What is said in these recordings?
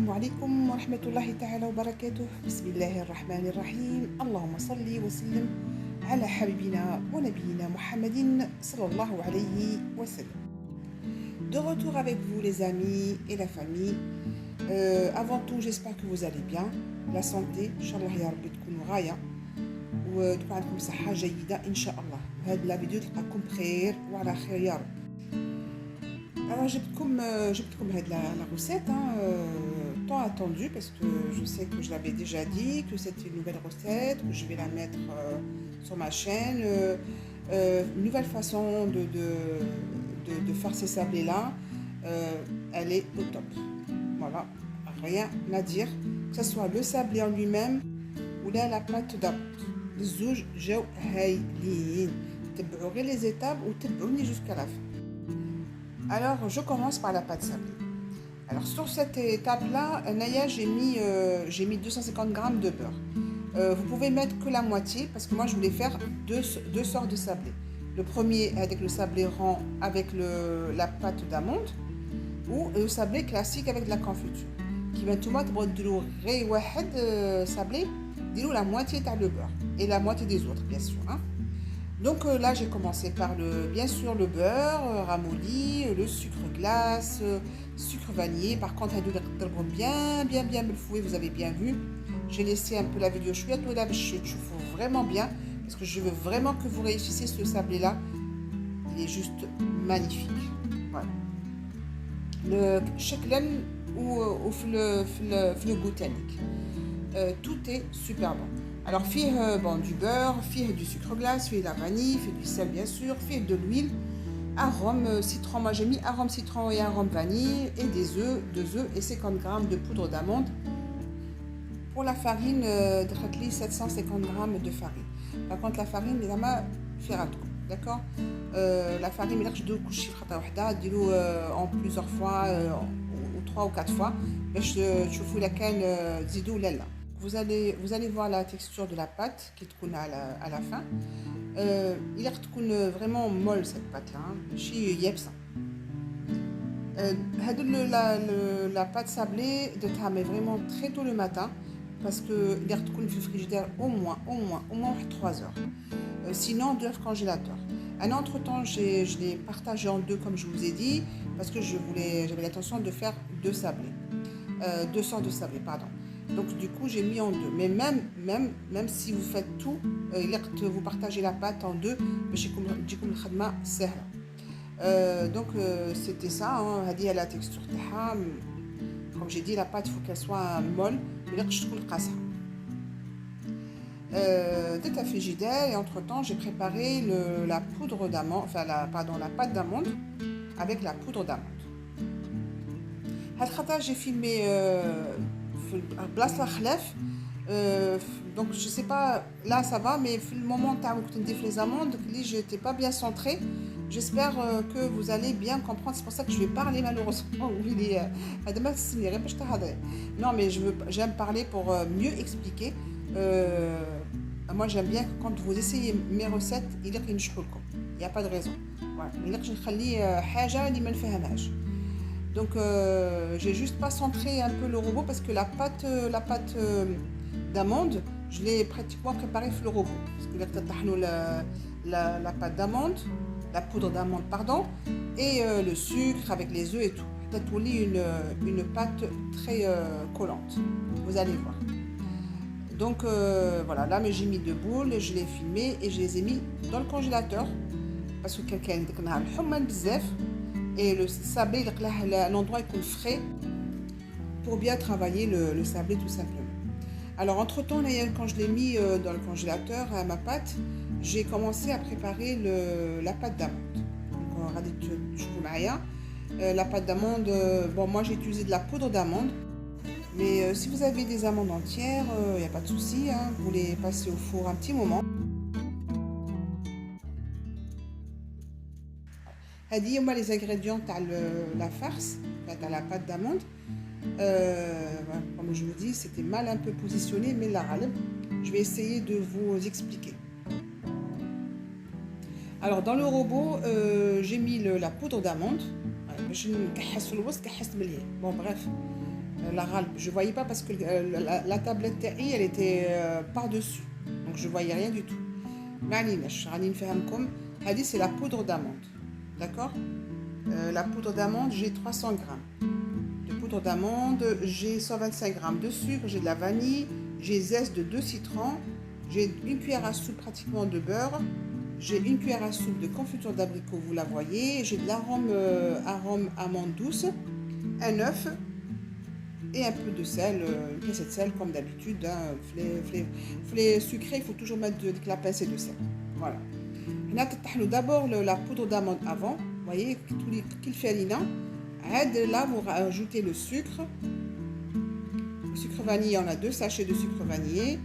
السلام عليكم ورحمة الله تعالى وبركاته. بسم الله الرحمن الرحيم. اللهم صل وسلم على حبيبنا ونبينا محمد صلى الله عليه وسلم. De retour avec vous les amis et la famille. Avant tout, j'espère que vous allez bien. La santé, Inch'Allah ya Rabbi تكونوا غاية وتكون عندكم صحة جيدة إن شاء الله. وهذه لا فيديو تلقاكم بخير وعلى خير يا رب. Alors جبتكم la recette tant attendue parce que je sais que je l'avais déjà dit que c'était une nouvelle recette, que je vais la mettre sur ma chaîne, une nouvelle façon de faire ces sablés là, elle est au top. Voilà, rien à dire, que ce soit le sablé en lui-même ou là la pâte d'amande. الزوج جاو هايلين. تبعوا غير les étapes ou تبعوني jusqu'à la fin. Alors, je commence par la pâte sablée. Alors, sur cette étape-là, j'ai mis 250 g de beurre. Vous pouvez mettre que la moitié parce que moi, je voulais faire deux sortes de sablé. Le premier avec le sablé rond avec la pâte d'amande ou le sablé classique avec de la confiture. Qui va tout mettre pour sablé, dis-le la moitié de le beurre et la moitié des autres, bien sûr. Hein. Donc là, j'ai commencé par bien sûr le beurre ramolli, le sucre glace, sucre vanillé. Par contre, bien me le fouet, vous avez bien vu. J'ai laissé un peu la vidéo chouette là, je fous vraiment bien parce que je veux vraiment que vous réussissiez ce sablé là. Il est juste magnifique. Voilà. Le chaklan ou le botanique. Tout est super bon. Alors, du beurre, du sucre glace, de la vanille, du sel bien sûr, de l'huile, arôme citron. Moi j'ai mis arôme citron et arôme vanille et des œufs, 2 œufs et 50 g de poudre d'amande. Pour la farine, 750 g de farine. Par contre, la farine, d'accord. La farine, en plusieurs fois, ou 3 ou 4 fois. Je vous laquelle zidou lella. Vous allez voir la texture de la pâte qui est à la fin. Il est vraiment molle cette pâte là. La pâte sablée de mais vraiment très tôt le matin parce que il est dans le frigidaire au moins 3 heures. Sinon de le congélateur. Entre temps, je l'ai partagé en deux comme je vous ai dit parce que j'avais l'intention de faire deux sortes de sablés, pardon. Donc du coup j'ai mis en deux, mais même si vous faites tout, vous partagez la pâte en deux, donc c'était ça, هذه la texture تاعها. Comme j'ai dit, la pâte il faut qu'elle soit molle, de ta frigidaire. Et entre temps j'ai préparé la poudre d'amande, la pâte d'amande avec la poudre d'amande. J'ai filmé place la khlef, donc je sais pas, là ça va, mais le moment où tu les amandes, je n'étais pas bien centrée. J'espère que vous allez bien comprendre. C'est pour ça que je vais parler malheureusement. Non, mais j'aime parler pour mieux expliquer. Moi j'aime bien que quand vous essayez mes recettes, il n'y a pas de raison. Voilà. Donc j'ai juste pas centré un peu le robot parce que la pâte d'amande, je l'ai pratiquement préparée sur le robot. Parce que la pâte d'amande, la poudre d'amande pardon, et le sucre avec les œufs et tout. Une pâte très collante. Vous allez voir. Donc voilà, là mais j'ai mis 2 boules, je les ai filmées et je les ai mis dans le congélateur parce que quelqu'un a le humman bzaf. Et le sablé, l'endroit est frais pour bien travailler le sablé tout simplement. Alors entre temps, quand je l'ai mis dans le congélateur à ma pâte, j'ai commencé à préparer la pâte d'amande. La pâte d'amande, moi j'ai utilisé de la poudre d'amande, mais si vous avez des amandes entières, il n'y a pas de souci, hein, vous les passez au four un petit moment. هذه هما les ingrédients تاع la farce تاع la pâte d'amande. Comme je vous dis, c'était mal un peu positionné, mais là, je vais essayer de vous expliquer. Alors dans le robot, j'ai mis la poudre d'amande. Bon bref, la râle. Je voyais pas parce que la tablette تاعي elle était par dessus, donc je voyais rien du tout. معليناش راني نفهمكم. هذه c'est la poudre d'amande, d'accord. La poudre d'amande, j'ai 300 grammes de poudre d'amande, j'ai 125 grammes de sucre, j'ai de la vanille, j'ai zeste de 2 citrons, j'ai une cuillère à soupe pratiquement de beurre, j'ai une cuillère à soupe de confiture d'abricot, vous la voyez, j'ai de l'arôme arôme amande douce, un œuf et un peu de sel, une pincée de sel comme d'habitude. Les sucrés, il faut toujours mettre de la pincée de sel. Voilà. On a d'abord la poudre d'amande avant, vous voyez, qu'il fait l'ina. Là, vous rajoutez le sucre. Le sucre vanillé, on a 2 sachets de sucre vanillé.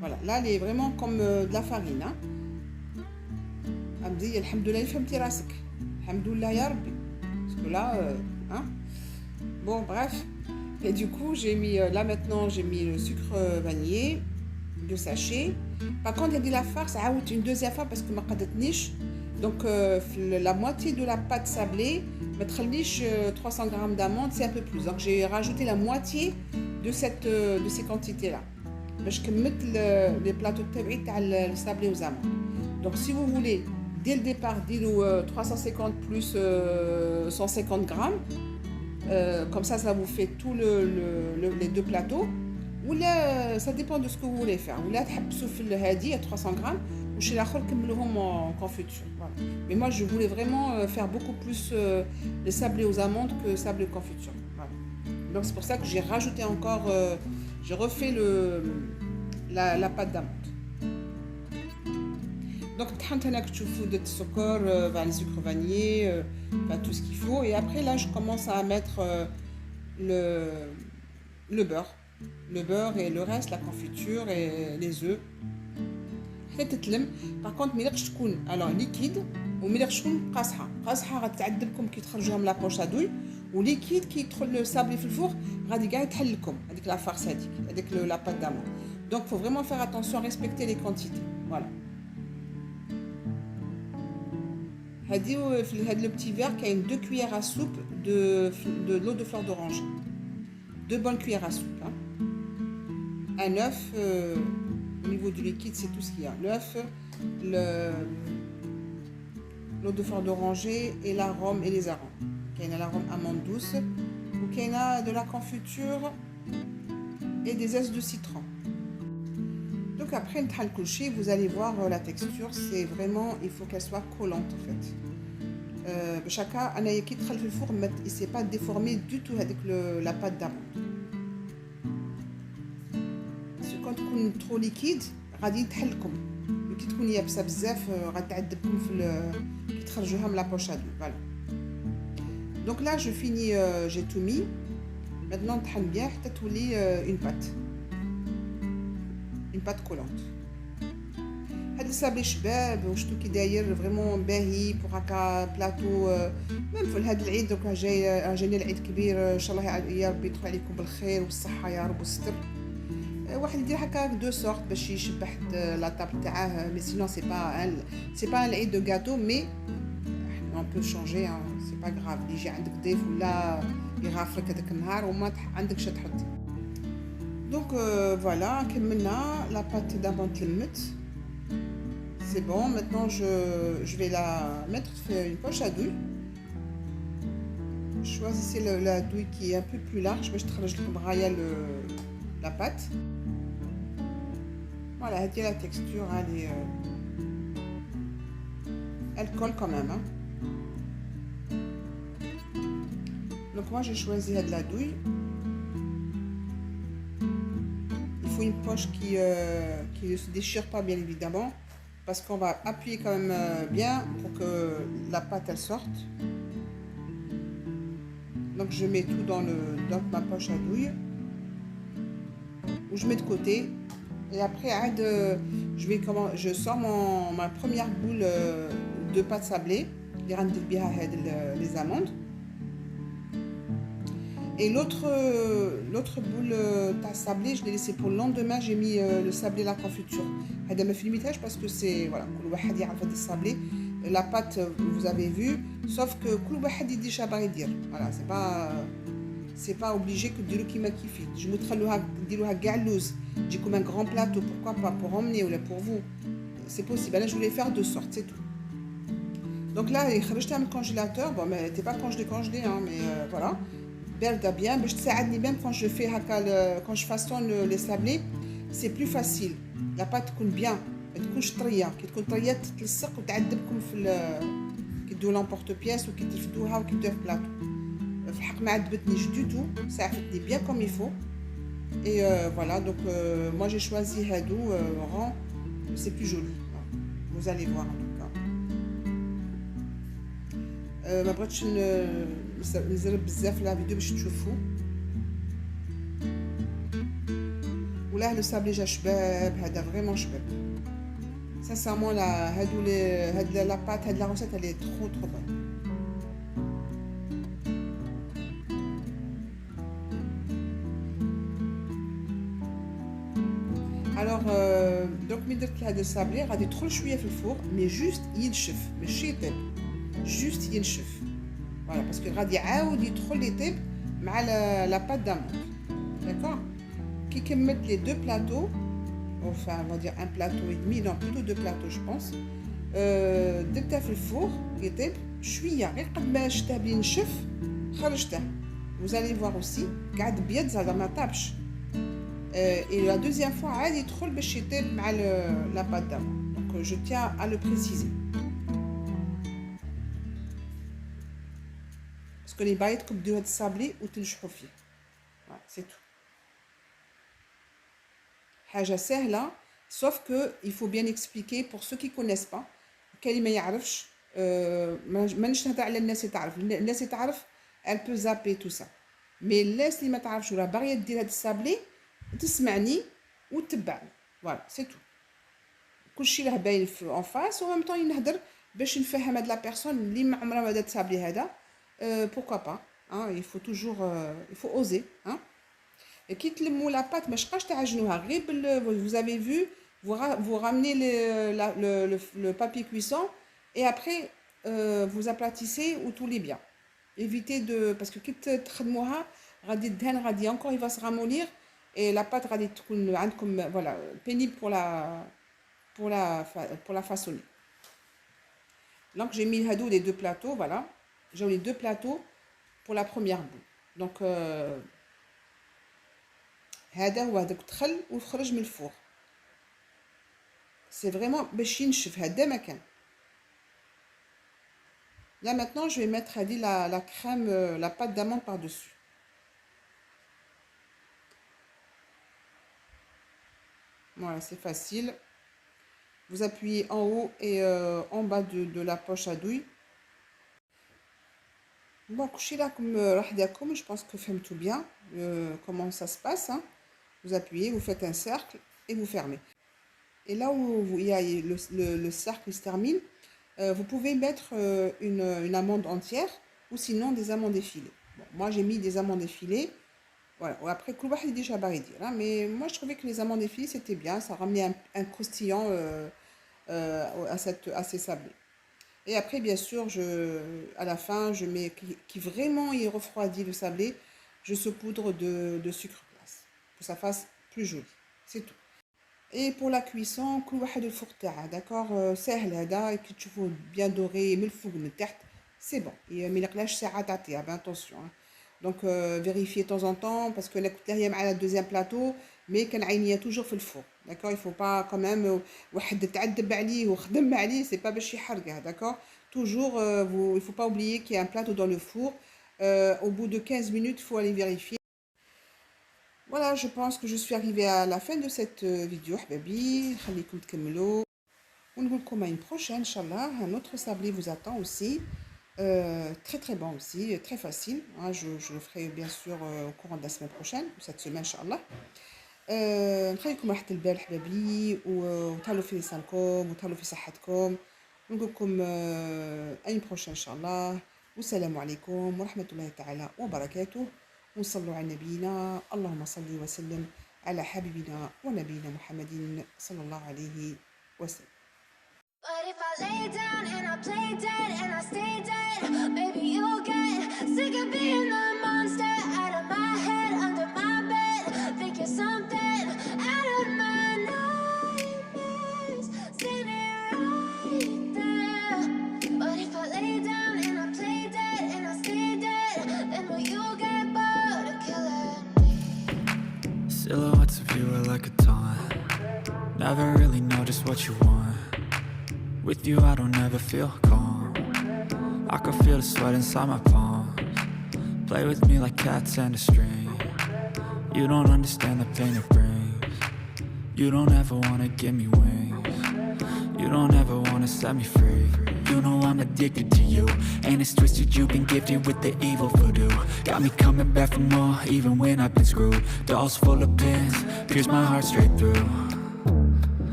Voilà, là, elle est vraiment comme de la farine. Amdi, alhamdoulilah, fhamti rasek. Alhamdoulilah ya Rabbi. Parce que là, bon, bref. Et du coup, j'ai mis, là maintenant, j'ai mis le sucre vanillé, 2 sachets. Par contre, il y a de la farce, une deuxième fois parce que ma qadetnish. Donc, la moitié de la pâte sablée, mettre 300 grammes d'amandes, c'est un peu plus. Donc, j'ai rajouté la moitié de ces quantités-là. Je vais mettre les plateaux de le sablé aux amandes. Donc, si vous voulez, dès le départ, dites 350 plus 150 grammes. Comme ça vous fait tous les 2 plateaux. Ou là, ça dépend de ce que vous voulez faire. Ou là, تحبسوا في الهادي à 300 grammes. Ou chez la khol كملوهم en confiture. Voilà. Mais moi, je voulais vraiment faire beaucoup plus les sablés aux amandes que sablés aux confitures. Voilà. Donc c'est pour ça que j'ai rajouté encore, j'ai refait la pâte d'amande. Donc طحنت هنا كتشوفوا درت السكر, les sucres vanillés, tout ce qu'il faut. Et après là, je commence à mettre le beurre. Le beurre et le reste, la confiture et les œufs. Par contre, ملي تكون alors liquide وملي تكون قاصحه غتعذب لكم كي تخرجوها من لابوش ادوي وليكيد كي يدخل الصابلي في الفوغ غادي كاع يتحل لكم هذيك لا فارس هذيك لا بات d'amande. Donc faut vraiment faire attention à respecter les quantités. Voilà. في هذا le petit verre كاين 2 cuillères à soupe de l'eau de fleur d'oranger. 2 bonnes cuillères à soupe. Un œuf, au niveau du liquide, c'est tout ce qu'il y a. L'œuf, l'eau de fleur d'oranger et l'arôme et les arômes. Il y a l'arôme amande douce, ou il y a de la confiture et des zestes de citron. Donc après le coucher, vous allez voir la texture, c'est vraiment, il faut qu'elle soit collante en fait. Chacun, qui dans le four, il ne s'est pas déformé du tout avec la pâte d'amande. Quand تكون trop liquide غادي يتحلكم. كي تكون يابسه بزاف غتعذبكم كي تخرجوها من لابوش ادو. Voilà. Donc là je finis, j'ai tout mis. Maintenant نطحن bien حتى تولي une pâte collante. هاد الصابلي شباب وشتو كي داير فريمون باهي بوغ هكا بلاطو. ميم في هاد العيد دوكا جاينا العيد كبير ان شاء الله يا ربي يدخل عليكم بالخير والصحه يا رب والستر. واحد يدير هكا 2 sortes باش يشبح لا طابل تاعه. مي سينون سي با العيد دو غاتو مي on peut changer, c'est pas grave. يجي عندك ضيف ولا يغافلك هذاك النهار وما عندكش تحطي. دونك فوالا كملنا لا بات d'amande تلمت. C'est bon, maintenant je vais la mettre sur une poche à douille. Choisissez la douille qui est un peu plus large باش تخرج لكم غايه la pâte. Voilà, la texture, elle colle quand même. Donc moi j'ai choisi de la douille. Il faut une poche qui ne se déchire pas bien évidemment, parce qu'on va appuyer quand même bien pour que la pâte elle sorte. Donc je mets tout dans ma poche à douille. Où je mets de côté et après je sors ma première boule de pâte sablée les amandes et l'autre boule de sablée je l'ai laissé pour le lendemain. J'ai mis le sablé la confiture هذا ما filmitage parce que c'est voilà كل واحد يعرف هذا الصابلي. La pâte vous avez vu, sauf que كل واحد يدير شابغ يدير. Voilà, c'est pas c'est pas obligé que ديروا كيما كيفي تنجموا تخلوها ديروها كاع اللوز تجيكم un grand plateau, pourquoi pas, pour emmener ou là pour vous, c'est possible. Là je voulais faire de sorte, c'est tout. Donc là خرجتها من الكونجيلاتور, bon mais t'es pas congelé hein, mais voilà, باردة bien باش تساعدني même quand je fais هكا quand je façonne les sablés, c'est plus facile. La pâte تكون bien, ما تكونش طريه, كي تكون طريه تتلصق وتعذبكم كي ديروا لامبورط بياس وكي ترفدوها وكي ديروا في بلاطو. في الحق ما عذبتنيش du tout, ساعدتني bien comme il faut. Et voilà, donc moi j'ai choisi هادو rang, c'est plus joli. Vous allez voir en tout cas. ما بغيتش نزرب بزاف لا فيديو باش تشوفوا. ولا لو سابلي جا شباب, هذا فريمون شباب. Sincèrement là, هاد la pâte, هاد la recette, elle est trop bonne. Alors donc ملي درت هذا الصابلي غادي يدخل شويه في الفور, مي جوست ينشف ماشي يطيب, جوست ينشف. فوالا باسكو غادي يعاود يدخل يطيب مع لا بات داموند. داكور كي كملت لي دو بلاطو, enfin on va dire un plateau et demi, non plutôt deux plateaux je pense, درتها في الفور يطيب شويه غير قد ما شفته بلي نشف خرجته. vous allez voir aussi قاعد بيض زاد ما طابش. Et la deuxième fois عادي يدخل باش يطيب مع la pâte d'amande. Donc je tiens à le préciser. Parce que les بايتكم ديروا هاد الصابلي وتنجحوا فيه. Voilà, c'est tout. حاجة سهلة, sauf que il faut bien expliquer pour ceux qui connaissent pas. كاين اللي ما يعرفش, مانيش نهضر على الناس اللي تعرف, الناس اللي تعرف elle peut zapper tout ça. Mais الناس اللي ما تعرفش ولا باغيه دير هاد الصابلي تسمعني وتتبعني. فوالا سي تو, كلشي راه باين اون فاس, و ميم طون نهضر باش نفهم هاد لا بيرسون اللي ما عمرها ما دات صابلي هذا. بوركوا با, il faut toujours il faut oser hein. كي تلموا لا بات ما تبقاش تعجنوها غير vous avez vu, vous ramenez le papier cuisson et après vous aplatissez ou tout est bien. Évitez de, parce que كي تخدموها غادي الدهن غادي encore il va se ramollir et la pâte غادي تكون عندكم voilà pénible pour la façonner. Donc j'ai mis هادو les deux plateaux, voilà, j'ai mis deux plateaux pour la première boule. Donc هذا هو هذاك دخل وخرج من الفور, c'est vraiment باش ينشف هذا ما كان. Là maintenant je vais mettre la crème, la pâte d'amande par dessus. Voilà, c'est facile. Vous appuyez en haut et en bas de la poche à douille. Bon, je pense que faites tout bien comment ça se passe. Hein. Vous appuyez, vous faites un cercle et vous fermez. Et là où il y a le cercle qui se termine, vous pouvez mettre une amande entière ou sinon des amandes effilées. Bon, moi j'ai mis des amandes effilées. Voilà. Après, كل واحد يدير باغي يدير, hein. Mais moi je trouvais que les amandes effilées c'était bien, ça ramenait un croustillant à ces sablés. Et après, bien sûr, à la fin, je mets, qui vraiment il refroidit le sablé, je saupoudre de sucre glace pour que ça fasse plus joli. C'est tout. Et pour la cuisson, كل واحد الفوق تاعها, d'accord, سهل هذا, كي تشوفوه bien doré من الفوق من التحت, c'est bon. ما يقلاش ساعة تعطيها, attention. Hein. Donc vérifiez de temps en temps parce que la couterie est à la deuxième plateau, mais qu'elle a toujours fait le four. D'accord, il faut pas quand même واحد تعذب عليه وخدم عليه, c'est pas باش يحرقه, d'accord. Toujours il faut pas oublier qu'il y a un plateau dans le four. Au bout de 15 minutes, il faut aller vérifier. Voilà, je pense que je suis arrivée à la fin de cette vidéo. حبايبي خليكم تكملوا ونقولكم à une prochaine inchallah. Un autre sablé vous attend aussi. Très bon aussi, très facile. Hein, je le ferai bien sûr au courant de la semaine prochaine, cette semaine, Inch'Allah. نخليكم راحة البال حبايبي, وتهلاو في لسانكم وتهلاو في صحتكم, ونقولكم à une prochaine Inch'Allah. والسلام عليكم ورحمة الله تعالى وبركاته, ونصلوا على نبينا, اللهم صل وسلم على حبيبنا ونبينا محمد صلى الله عليه وسلم. But if I lay down and I play dead and I stay dead, maybe you'll get sick of being the monster out of my Silhouettes of you are like a taunt. Never really know just what you want. With you I don't ever feel calm. I can feel the sweat inside my palms. Play with me like cats and a string. You don't understand the pain it brings. You don't ever wanna give me wings. You don't ever wanna set me free. You know I'm addicted to you, and it's twisted, you've been gifted with the evil voodoo. Got me coming back for more, even when I've been screwed. Dolls full of pins, pierce my heart straight through.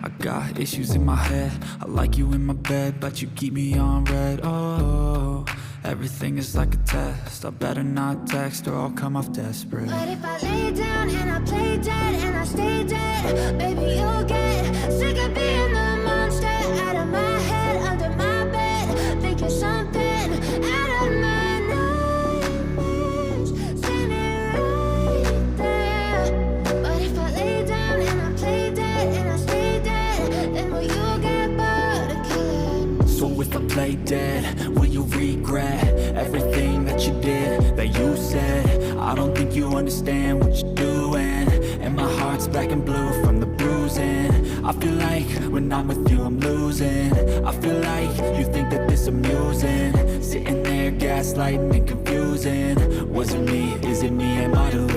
I got issues in my head, I like you in my bed, but you keep me on red. Oh, everything is like a test, I better not text or I'll come off desperate. But if I lay down and I play dead and I stay dead, baby you'll get sick of being the monster out of my head, under my bed, thinking something out of my nightmares, standing right there. But if I lay down and I play dead and I stay dead, then will you get bored of killing? So if I play dead, will you regret everything that you did, that you said? I don't think you understand what you're doing, and my heart's black and blue from the bruising. I feel like when I'm with you I'm losing. I feel like you think that this amusing, sitting there gaslighting and confusing. Was it me? Is it me? Am I deluded?